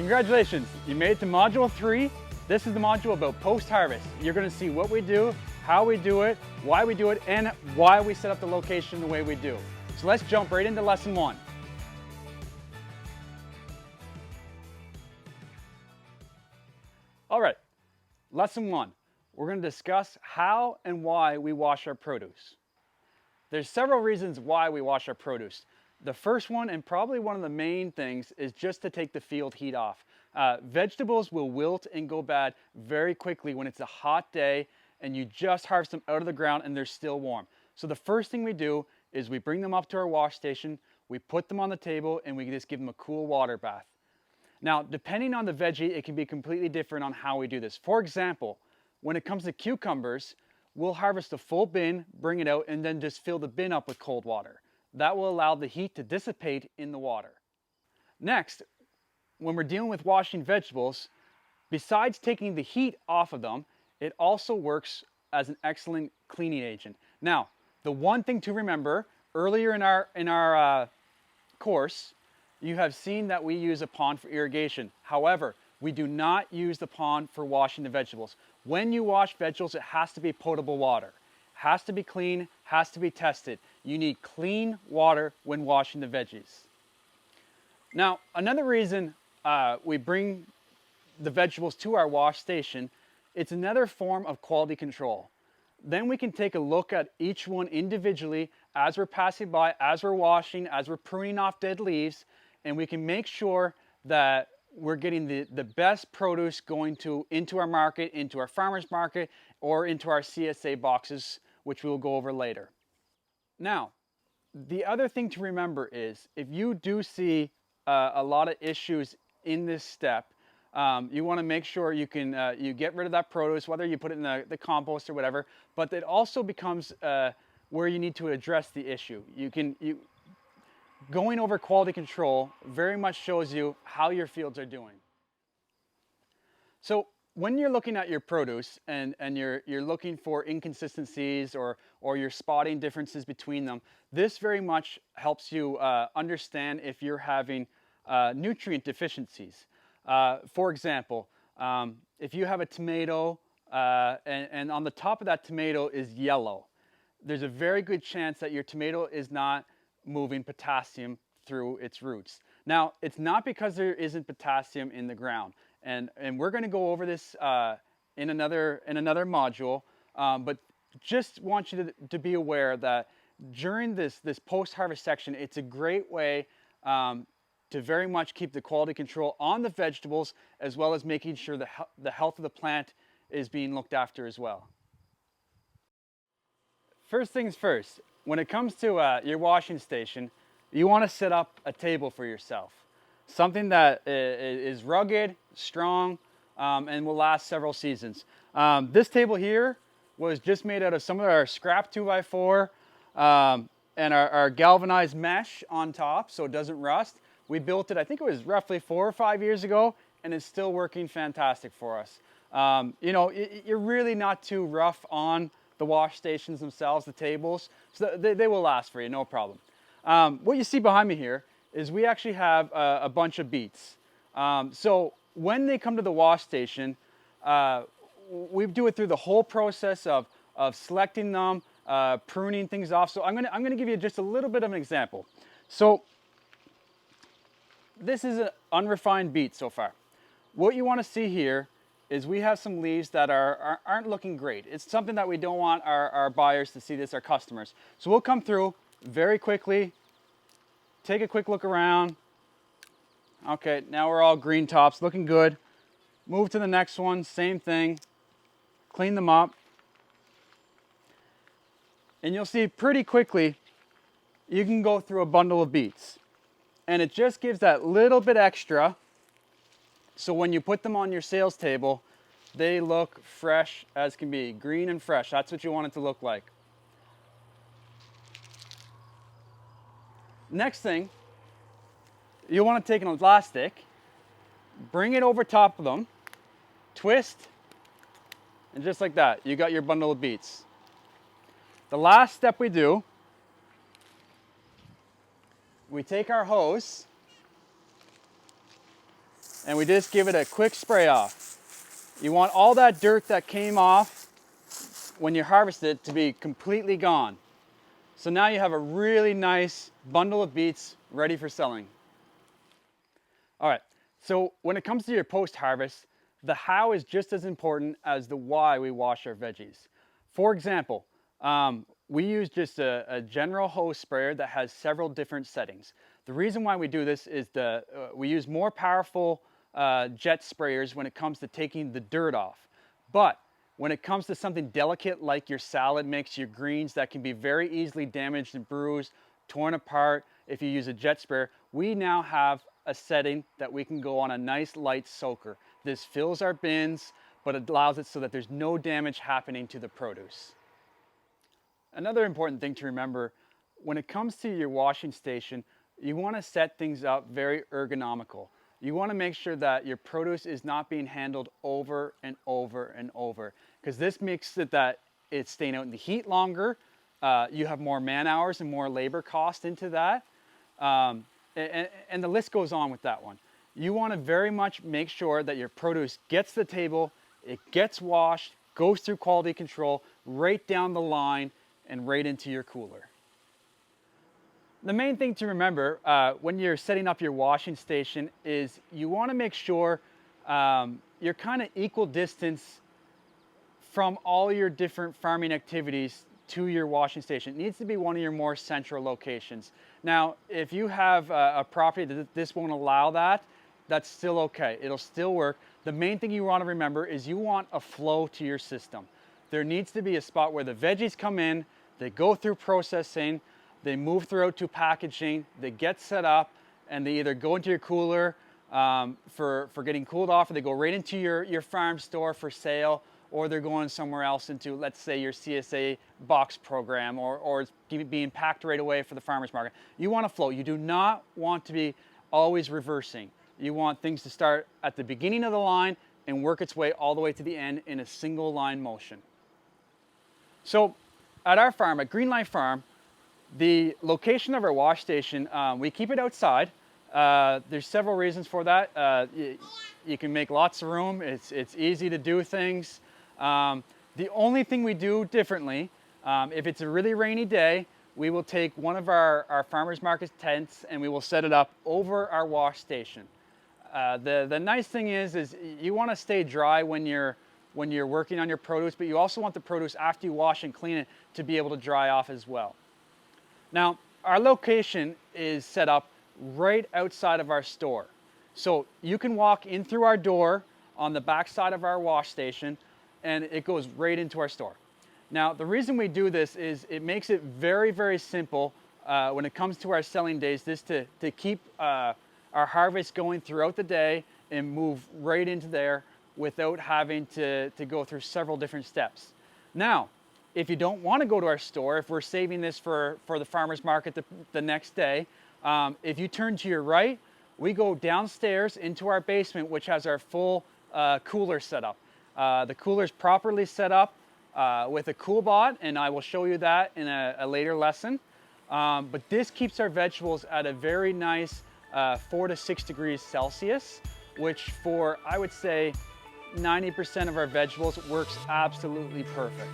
Congratulations, you made it to Module 3. This is the module about post-harvest. You're going to see what we do, how we do it, why we do it, and why we set up the location the way we do. So let's jump right into Lesson 1. All right, Lesson 1. We're going to discuss how and why we wash our produce. There's several reasons why we wash our produce. The first one, and probably one of the main things, is just to take the field heat off. Vegetables will wilt and go bad very quickly when it's a hot day and you just harvest them out of the ground and they're still warm. So the first thing we do is we bring them up to our wash station, we put them on the table, and we just give them a cool water bath. Now, depending on the veggie, it can be completely different on how we do this. For example, when it comes to cucumbers, we'll harvest a full bin, bring it out, and then just fill the bin up with cold water. That will allow the heat to dissipate in the water. Next, when we're dealing with washing vegetables, besides taking the heat off of them, it also works as an excellent cleaning agent. Now, the one thing to remember, earlier in our course, you have seen that we use a pond for irrigation. However, we do not use the pond for washing the vegetables. When you wash vegetables, it has to be potable water. Has to be clean, has to be tested. You need clean water when washing the veggies. Now, another reason we bring the vegetables to our wash station, it's another form of quality control. Then we can take a look at each one individually as we're passing by, as we're washing, as we're pruning off dead leaves, and we can make sure that we're getting the best produce going into our market, into our farmer's market, or into our CSA boxes, which we'll go over later. Now, the other thing to remember is if you do see a lot of issues in this step, you want to make sure you can you get rid of that produce, whether you put it in the compost or whatever, but it also becomes where you need to address the issue. Going over quality control very much shows you how your fields are doing. So when you're looking at your produce and you're looking for inconsistencies or you're spotting differences between them, this very much helps you understand if you're having nutrient deficiencies. For example, if you have a tomato and on the top of that tomato is yellow, there's a very good chance that your tomato is not moving potassium through its roots. Now, it's not because there isn't potassium in the ground, and we're going to go over this in another module, but just want you to be aware that during this post-harvest section, it's a great way to very much keep the quality control on the vegetables, as well as making sure the health of the plant is being looked after as well. First things first, when it comes to your washing station, you want to set up a table for yourself. Something that is rugged, strong, and will last several seasons. This table here was just made out of some of our scrap 2x4 and our galvanized mesh on top so it doesn't rust. We built it, I think it was roughly 4 or 5 years ago, and it's still working fantastic for us. You know, you're really not too rough on the wash stations themselves, the tables, so they will last for you, no problem. What you see behind me here is we actually have a bunch of beets. So when they come to the wash station, we do it through the whole process of selecting them, pruning things off. So I'm gonna give you just a little bit of an example. So this is an unrefined beet so far. What you want to see here is we have some leaves that aren't looking great. It's something that we don't want our buyers to see this, our customers. So we'll come through very quickly, take a quick look around. Okay, now we're all green tops, looking good. Move to the next one, same thing. Clean them up. And you'll see pretty quickly, you can go through a bundle of beets. And it just gives that little bit extra. So when you put them on your sales table, they look fresh as can be, green and fresh. That's what you want it to look like. Next thing, you want to take an elastic, bring it over top of them, twist, and just like that, you got your bundle of beets. The last step we do, we take our hose and we just give it a quick spray off. You want all that dirt that came off when you harvest it to be completely gone. So now you have a really nice bundle of beets ready for selling. All right, so when it comes to your post-harvest, the how is just as important as the why we wash our veggies. For example, we use just a general hose sprayer that has several different settings. The reason why we do this is we use more powerful jet sprayers when it comes to taking the dirt off. But when it comes to something delicate like your salad mix, your greens that can be very easily damaged and bruised, torn apart if you use a jet sprayer, we now have a setting that we can go on a nice light soaker. This fills our bins, but it allows it so that there's no damage happening to the produce. Another important thing to remember, when it comes to your washing station, you want to set things up very ergonomical. You want to make sure that your produce is not being handled over and over and over, because this makes it that it's staying out in the heat longer. You have more man hours and more labor cost into that. And the list goes on with that one. You want to very much make sure that your produce gets to the table, it gets washed, goes through quality control, right down the line, and right into your cooler. The main thing to remember when you're setting up your washing station is you want to make sure you're kind of equal distance from all your different farming activities to your washing station. It needs to be one of your more central locations. Now, if you have a property that this won't allow that, that's still okay. It'll still work. The main thing you want to remember is you want a flow to your system. There needs to be a spot where the veggies come in, they go through processing, they move through to packaging, they get set up, and they either go into your cooler for getting cooled off, or they go right into your farm store for sale, or they're going somewhere else into, let's say, your CSA box program, or it's being packed right away for the farmer's market. You want to flow. You do not want to be always reversing. You want things to start at the beginning of the line and work its way all the way to the end in a single line motion. So at our farm, at Green Life Farm, the location of our wash station, we keep it outside. There's several reasons for that. You can make lots of room. It's easy to do things. The only thing we do differently, if it's a really rainy day, we will take one of our farmers market tents and we will set it up over our wash station. The nice thing is you want to stay dry when you're working on your produce, but you also want the produce after you wash and clean it to be able to dry off as well. Now, our location is set up right outside of our store. So you can walk in through our door on the back side of our wash station, and it goes right into our store. Now, the reason we do this is it makes it very, very simple when it comes to our selling days, just to keep our harvest going throughout the day and move right into there without having to go through several different steps. Now, if you don't want to go to our store, if we're saving this for the farmer's market the next day, if you turn to your right, we go downstairs into our basement, which has our full cooler set up. The cooler is properly set up with a CoolBot, and I will show you that in a later lesson. But this keeps our vegetables at a very nice 4 to 6 degrees Celsius, which for, I would say, 90% of our vegetables works absolutely perfect.